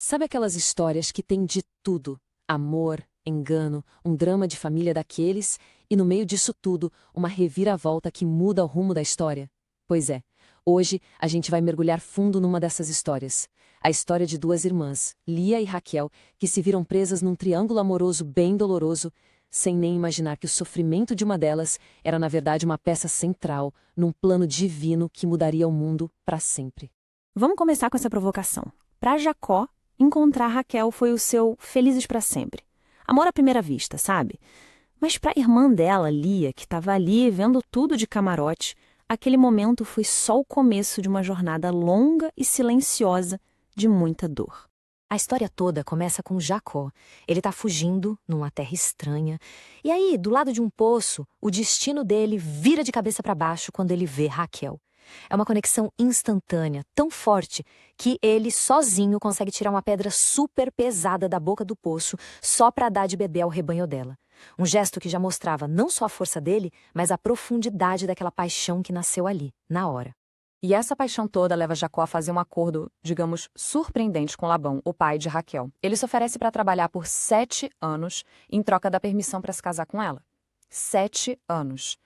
Sabe aquelas histórias que tem de tudo? Amor, engano, um drama de família daqueles e no meio disso tudo, uma reviravolta que muda o rumo da história? Pois é, hoje a gente vai mergulhar fundo numa dessas histórias. A história de duas irmãs, Lia e Raquel, que se viram presas num triângulo amoroso bem doloroso, sem nem imaginar que o sofrimento de uma delas era na verdade uma peça central num plano divino que mudaria o mundo para sempre. Vamos começar com essa provocação. Para Jacó, encontrar Raquel foi o seu felizes para sempre. Amor à primeira vista, sabe? Mas para a irmã dela, Lia, que estava ali vendo tudo de camarote, aquele momento foi só o começo de uma jornada longa e silenciosa de muita dor. A história toda começa com Jacó. Ele está fugindo numa terra estranha. E aí, do lado de um poço, o destino dele vira de cabeça para baixo quando ele vê Raquel. É uma conexão instantânea, tão forte, que ele sozinho consegue tirar uma pedra super pesada da boca do poço só para dar de beber ao rebanho dela. Um gesto que já mostrava não só a força dele, mas a profundidade daquela paixão que nasceu ali, na hora. E essa paixão toda leva Jacó a fazer um acordo, digamos, surpreendente com Labão, o pai de Raquel. Ele se oferece para trabalhar por 7 anos em troca da permissão para se casar com ela. 7 anos.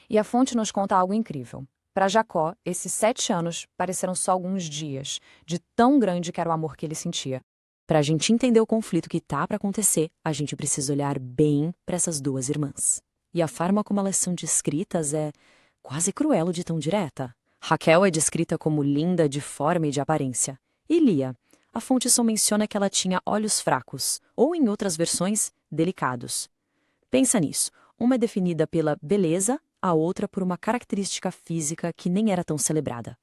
E a fonte nos conta algo incrível. Para Jacó, esses 7 anos pareceram só alguns dias, de tão grande que era o amor que ele sentia. Para a gente entender o conflito que tá para acontecer, a gente precisa olhar bem para essas duas irmãs. E a forma como elas são descritas é quase cruel de tão direta. Raquel é descrita como linda de forma e de aparência. E Lia, a fonte só menciona que ela tinha olhos fracos, ou em outras versões, delicados. Pensa nisso, uma é definida pela beleza, a outra por uma característica física que nem era tão celebrada.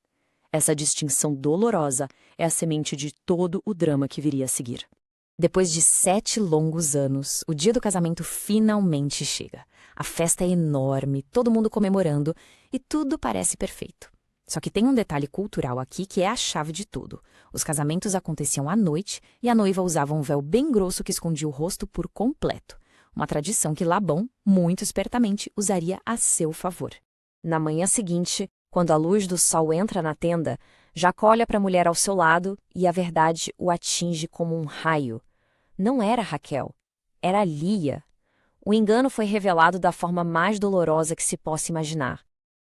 Essa distinção dolorosa é a semente de todo o drama que viria a seguir. Depois de 7 longos anos, o dia do casamento finalmente chega. A festa é enorme, todo mundo comemorando e tudo parece perfeito. Só que tem um detalhe cultural aqui que é a chave de tudo. Os casamentos aconteciam à noite e a noiva usava um véu bem grosso que escondia o rosto por completo. Uma tradição que Labão, muito espertamente, usaria a seu favor. Na manhã seguinte, quando a luz do sol entra na tenda, Jacó olha para a mulher ao seu lado e a verdade o atinge como um raio. Não era Raquel, era Lia. O engano foi revelado da forma mais dolorosa que se possa imaginar.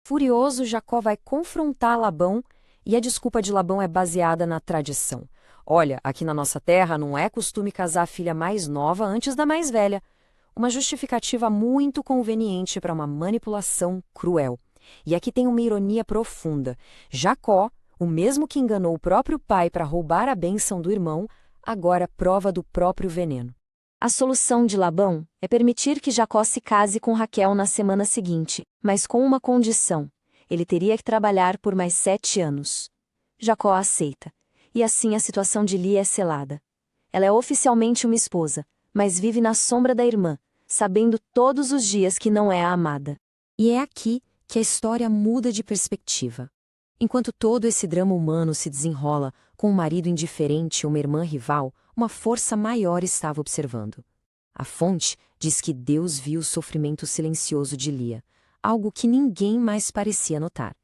Furioso, Jacó vai confrontar Labão e a desculpa de Labão é baseada na tradição. Olha, aqui na nossa terra não é costume casar a filha mais nova antes da mais velha. Uma justificativa muito conveniente para uma manipulação cruel. E aqui tem uma ironia profunda. Jacó, o mesmo que enganou o próprio pai para roubar a bênção do irmão, agora prova do próprio veneno. A solução de Labão é permitir que Jacó se case com Raquel na semana seguinte, mas com uma condição. Ele teria que trabalhar por mais 7 anos. Jacó aceita, e assim a situação de Lia é selada. Ela é oficialmente uma esposa, mas vive na sombra da irmã, sabendo todos os dias que não é a amada. E é aqui que a história muda de perspectiva. Enquanto todo esse drama humano se desenrola com um marido indiferente e uma irmã rival, uma força maior estava observando. A fonte diz que Deus viu o sofrimento silencioso de Lia, algo que ninguém mais parecia notar.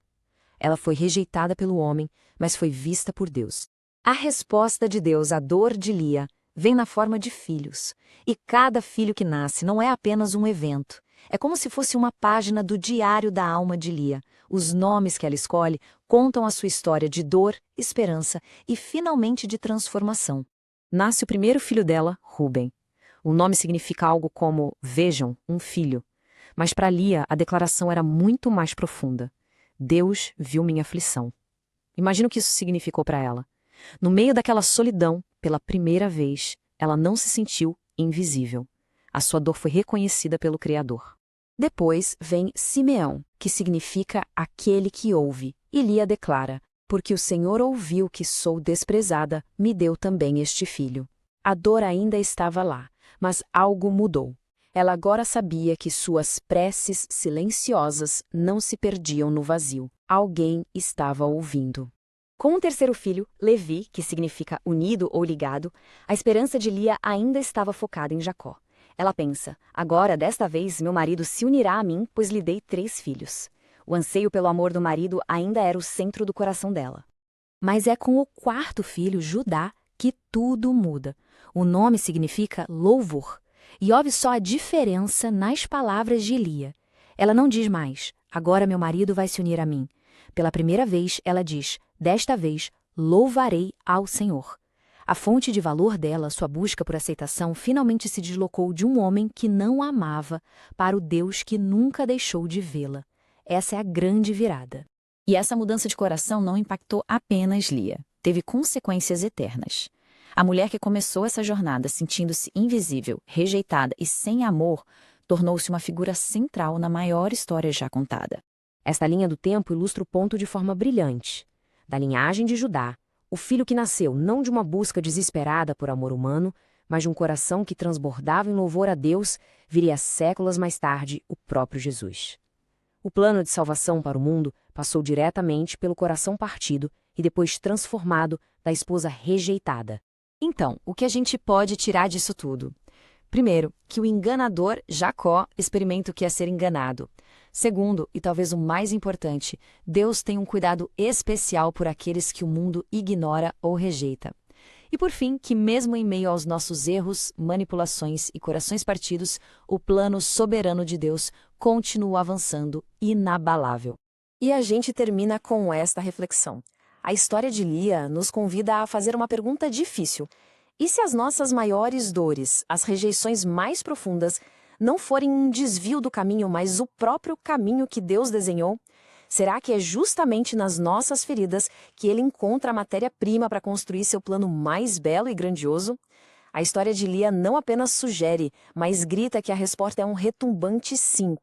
Ela foi rejeitada pelo homem, mas foi vista por Deus. A resposta de Deus à dor de Lia vem na forma de filhos. E cada filho que nasce não é apenas um evento. É como se fosse uma página do diário da alma de Lia. Os nomes que ela escolhe contam a sua história de dor, esperança e finalmente de transformação. Nasce o primeiro filho dela, Ruben. O nome significa algo como, vejam, um filho. Mas para Lia, a declaração era muito mais profunda. Deus viu minha aflição. Imagina o que isso significou para ela. No meio daquela solidão, pela primeira vez, ela não se sentiu invisível. A sua dor foi reconhecida pelo Criador. Depois vem Simeão, que significa aquele que ouve, e Lia declara, porque o Senhor ouviu que sou desprezada, me deu também este filho. A dor ainda estava lá, mas algo mudou. Ela agora sabia que suas preces silenciosas não se perdiam no vazio. Alguém estava ouvindo. Com o terceiro filho, Levi, que significa unido ou ligado, a esperança de Lia ainda estava focada em Jacó. Ela pensa, agora, desta vez, meu marido se unirá a mim, pois lhe dei 3 filhos. O anseio pelo amor do marido ainda era o centro do coração dela. Mas é com o 4º filho, Judá, que tudo muda. O nome significa louvor. E ouve só a diferença nas palavras de Lia. Ela não diz mais, agora meu marido vai se unir a mim. Pela primeira vez, ela diz, desta vez, louvarei ao Senhor. A fonte de valor dela, sua busca por aceitação, finalmente se deslocou de um homem que não a amava para o Deus que nunca deixou de vê-la. Essa é a grande virada. E essa mudança de coração não impactou apenas Lia, teve consequências eternas. A mulher que começou essa jornada sentindo-se invisível, rejeitada e sem amor, tornou-se uma figura central na maior história já contada. Esta linha do tempo ilustra o ponto de forma brilhante. Da linhagem de Judá, o filho que nasceu não de uma busca desesperada por amor humano, mas de um coração que transbordava em louvor a Deus, viria séculos mais tarde o próprio Jesus. O plano de salvação para o mundo passou diretamente pelo coração partido e depois transformado da esposa rejeitada. Então, o que a gente pode tirar disso tudo? Primeiro, que o enganador Jacó experimenta o que é ser enganado. Segundo, e talvez o mais importante, Deus tem um cuidado especial por aqueles que o mundo ignora ou rejeita. E por fim, que mesmo em meio aos nossos erros, manipulações e corações partidos, o plano soberano de Deus continua avançando inabalável. E a gente termina com esta reflexão. A história de Lia nos convida a fazer uma pergunta difícil. E se as nossas maiores dores, as rejeições mais profundas, não forem um desvio do caminho, mas o próprio caminho que Deus desenhou? Será que é justamente nas nossas feridas que ele encontra a matéria-prima para construir seu plano mais belo e grandioso? A história de Lia não apenas sugere, mas grita que a resposta é um retumbante sim.